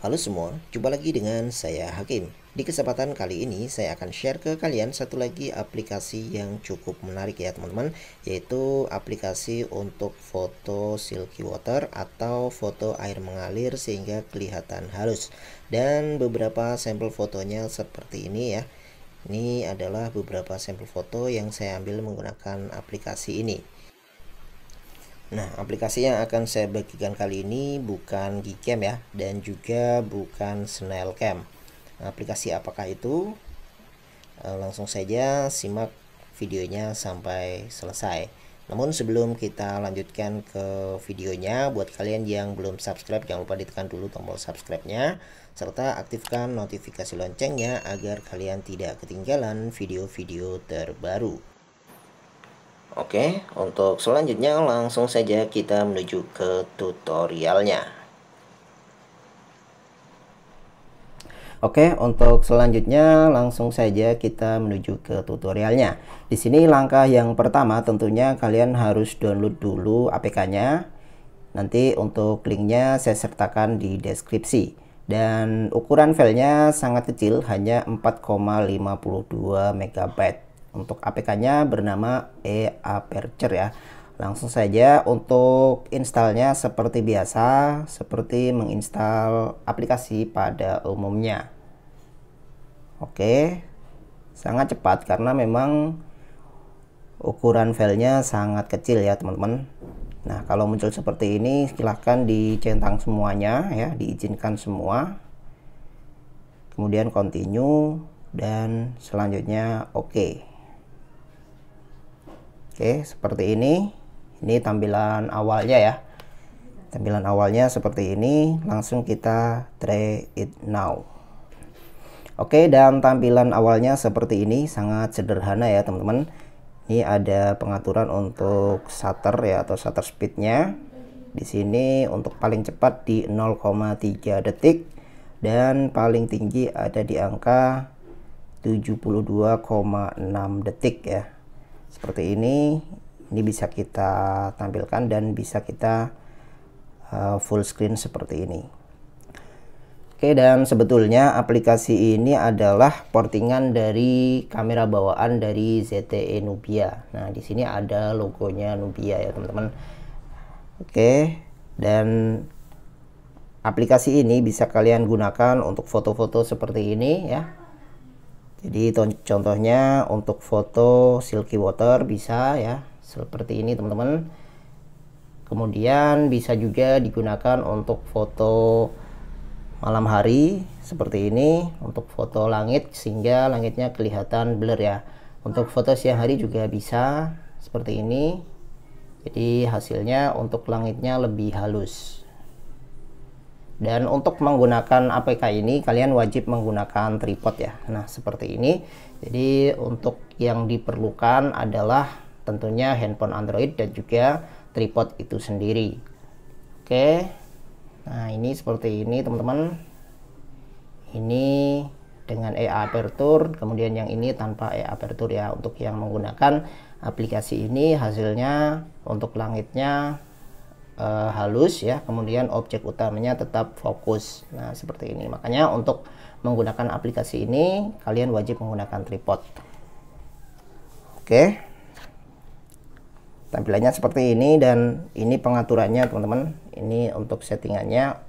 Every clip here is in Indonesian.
Halo semua, jumpa lagi dengan saya Hakim. Di kesempatan kali ini saya akan share ke kalian satu lagi aplikasi yang cukup menarik ya teman-teman, yaitu aplikasi untuk foto silky water atau foto air mengalir sehingga kelihatan halus. Dan beberapa sampel fotonya seperti ini ya. Ini adalah beberapa sampel foto yang saya ambil menggunakan aplikasi ini. Nah, aplikasi yang akan saya bagikan kali ini bukan Gcam ya, dan juga bukan Snailcam. Aplikasi apakah itu? Langsung saja simak videonya sampai selesai. Namun sebelum kita lanjutkan ke videonya, buat kalian yang belum subscribe, jangan lupa ditekan dulu tombol subscribe-nya, serta aktifkan notifikasi loncengnya agar kalian tidak ketinggalan video-video terbaru. Oke, untuk selanjutnya langsung saja kita menuju ke tutorialnya. Oke, untuk selanjutnya langsung saja kita menuju ke tutorialnya. Di sini langkah yang pertama tentunya kalian harus download dulu APK-nya. Nanti untuk linknya saya sertakan di deskripsi. Dan ukuran filenya sangat kecil, hanya 4,52 MB. Untuk APK-nya bernama eAperture ya. Langsung saja untuk installnya seperti biasa, seperti menginstal aplikasi pada umumnya. Oke, sangat cepat karena memang ukuran filenya sangat kecil ya teman-teman. Nah, kalau muncul seperti ini silahkan dicentang semuanya ya, diizinkan semua. Kemudian continue dan selanjutnya oke. Oke, seperti ini. Ini tampilan awalnya ya. Tampilan awalnya seperti ini. Langsung kita try it now. Oke, dan tampilan awalnya seperti ini, sangat sederhana ya teman-teman. Ini ada pengaturan untuk shutter ya, atau shutter speednya. Di sini untuk paling cepat di 0,3 detik dan paling tinggi ada di angka 72,6 detik ya. Seperti ini bisa kita tampilkan dan bisa kita full screen seperti ini. Oke, dan sebetulnya aplikasi ini adalah portingan dari kamera bawaan dari ZTE Nubia. Nah, di sini ada logonya Nubia ya teman-teman. Oke, dan aplikasi ini bisa kalian gunakan untuk foto-foto seperti ini ya. Jadi contohnya untuk foto silky water bisa ya, seperti ini teman-teman. Kemudian bisa juga digunakan untuk foto malam hari seperti ini, untuk foto langit sehingga langitnya kelihatan blur ya. Untuk foto siang hari juga bisa seperti ini. Jadi hasilnya untuk langitnya lebih halus. Dan untuk menggunakan APK ini kalian wajib menggunakan tripod ya. Nah, seperti ini. Jadi untuk yang diperlukan adalah tentunya handphone Android dan juga tripod itu sendiri. Oke. Nah, ini seperti ini teman-teman. Ini dengan eAperture, kemudian yang ini tanpa eAperture ya. Untuk yang menggunakan aplikasi ini hasilnya untuk langitnya halus ya, kemudian objek utamanya tetap fokus. Nah, seperti ini. Makanya untuk menggunakan aplikasi ini kalian wajib menggunakan tripod. Oke, tampilannya seperti ini, dan ini pengaturannya teman-teman. Ini untuk settingannya.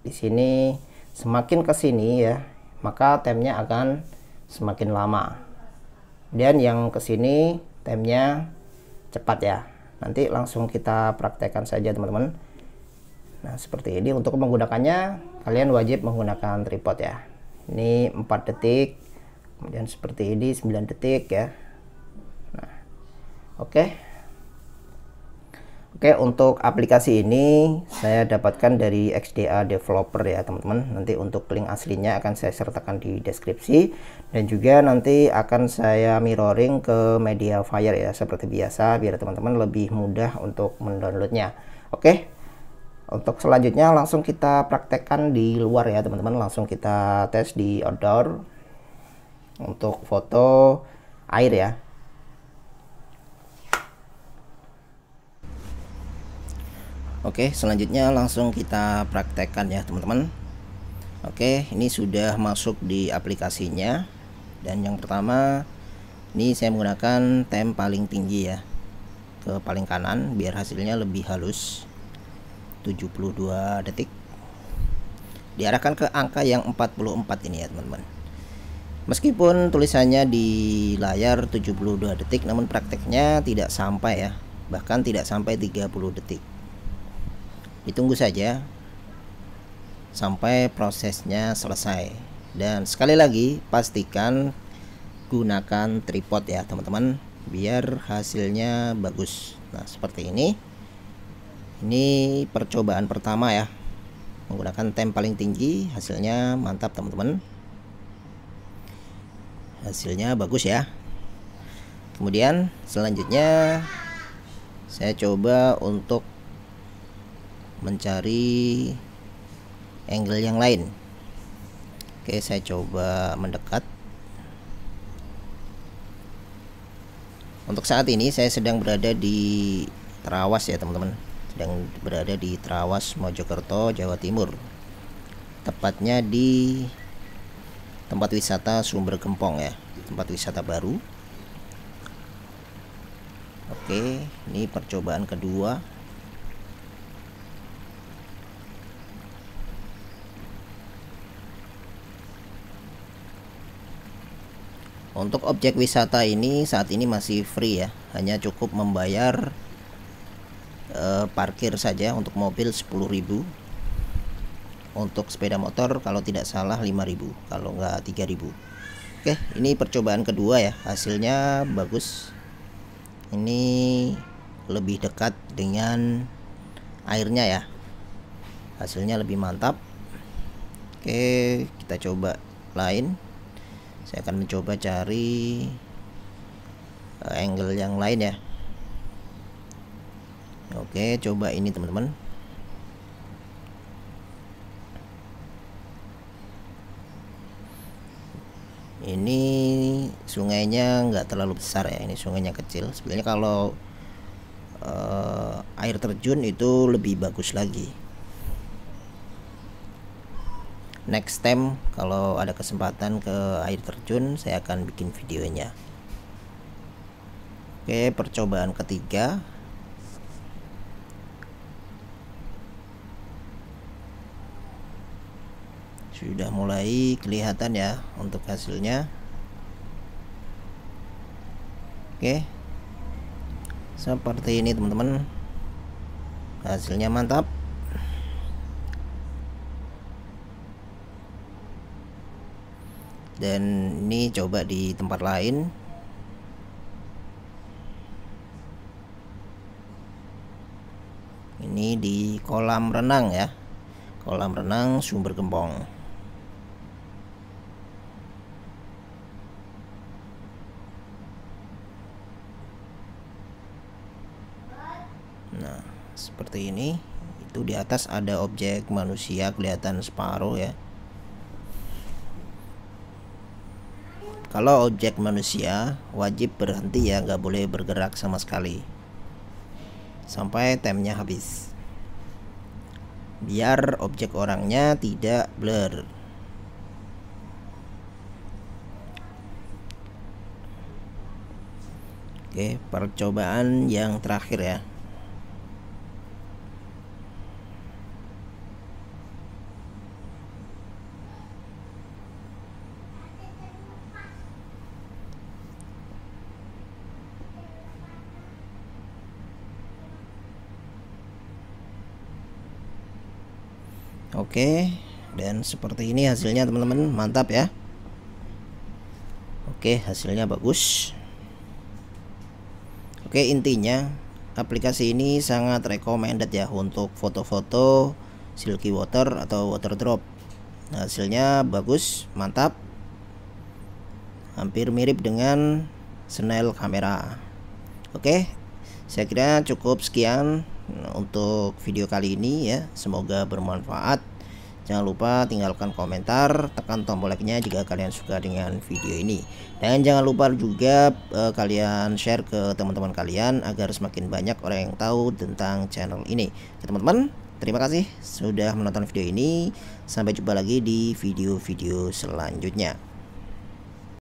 Di sini semakin ke sini ya, maka temnya akan semakin lama, dan yang ke sini temnya cepat ya. Nanti langsung kita praktekkan saja teman-teman. Nah, seperti ini. Untuk menggunakannya kalian wajib menggunakan tripod ya. Ini 4 detik, kemudian seperti ini 9 detik ya. Nah, oke. Oke, untuk aplikasi ini saya dapatkan dari XDA Developer ya teman-teman. Nanti untuk link aslinya akan saya sertakan di deskripsi, dan juga nanti akan saya mirroring ke Mediafire ya seperti biasa, biar teman-teman lebih mudah untuk mendownloadnya. Oke, untuk selanjutnya langsung kita praktekkan di luar ya teman-teman. Langsung kita tes di outdoor untuk foto air ya. Oke, selanjutnya langsung kita praktekkan ya teman-teman. Oke, ini sudah masuk di aplikasinya. Dan yang pertama, ini saya menggunakan tem paling tinggi ya, ke paling kanan biar hasilnya lebih halus. 72 detik. Diarahkan ke angka yang 44 ini ya teman-teman. Meskipun tulisannya di layar 72 detik, namun prakteknya tidak sampai ya, bahkan tidak sampai 30 detik. Ditunggu saja sampai prosesnya selesai. Dan sekali lagi pastikan gunakan tripod ya teman-teman, biar hasilnya bagus. Nah seperti ini percobaan pertama ya, menggunakan tem paling tinggi. Hasilnya mantap teman-teman, hasilnya bagus ya. Kemudian selanjutnya saya coba untuk mencari angle yang lain. Oke, saya coba mendekat. Untuk saat ini saya sedang berada di Trawas ya teman-teman, sedang berada di Trawas, Mojokerto, Jawa Timur, tepatnya di tempat wisata Sumber Gempong ya, tempat wisata baru. Oke, ini percobaan kedua. Untuk objek wisata ini saat ini masih free ya, hanya cukup membayar parkir saja. Untuk mobil 10.000, untuk sepeda motor kalau tidak salah 5.000, kalau enggak 3.000. Oke, ini percobaan kedua ya, hasilnya bagus. Ini lebih dekat dengan airnya ya, hasilnya lebih mantap. Oke, kita coba lain. Saya akan mencoba cari angle yang lain ya. Oke, coba ini teman-teman. Ini sungainya nggak terlalu besar ya, ini sungainya kecil. Sebenarnya kalau air terjun itu lebih bagus lagi. Next time kalau ada kesempatan ke air terjun, saya akan bikin videonya. Oke, percobaan ketiga. Sudah mulai kelihatan ya untuk hasilnya. Oke, seperti ini teman-teman, hasilnya mantap. Dan ini coba di tempat lain. Ini di kolam renang ya, kolam renang Sumber Gempong. Nah seperti ini. Itu di atas ada objek manusia, kelihatan separuh ya. Kalau objek manusia wajib berhenti ya, nggak boleh bergerak sama sekali sampai temnya habis, biar objek orangnya tidak blur. Oke, percobaan yang terakhir ya. Oke, dan seperti ini hasilnya teman-teman, mantap ya. Oke, hasilnya bagus. Oke, intinya aplikasi ini sangat recommended ya untuk foto-foto silky water atau water drop. Hasilnya bagus, mantap, hampir mirip dengan Snell kamera. Oke, saya kira cukup sekian untuk video kali ini ya, semoga bermanfaat. Jangan lupa tinggalkan komentar, tekan tombol like-nya jika kalian suka dengan video ini, dan jangan lupa juga kalian share ke teman-teman kalian agar semakin banyak orang yang tahu tentang channel ini. Oke teman-teman, terima kasih sudah menonton video ini. Sampai jumpa lagi di video-video selanjutnya.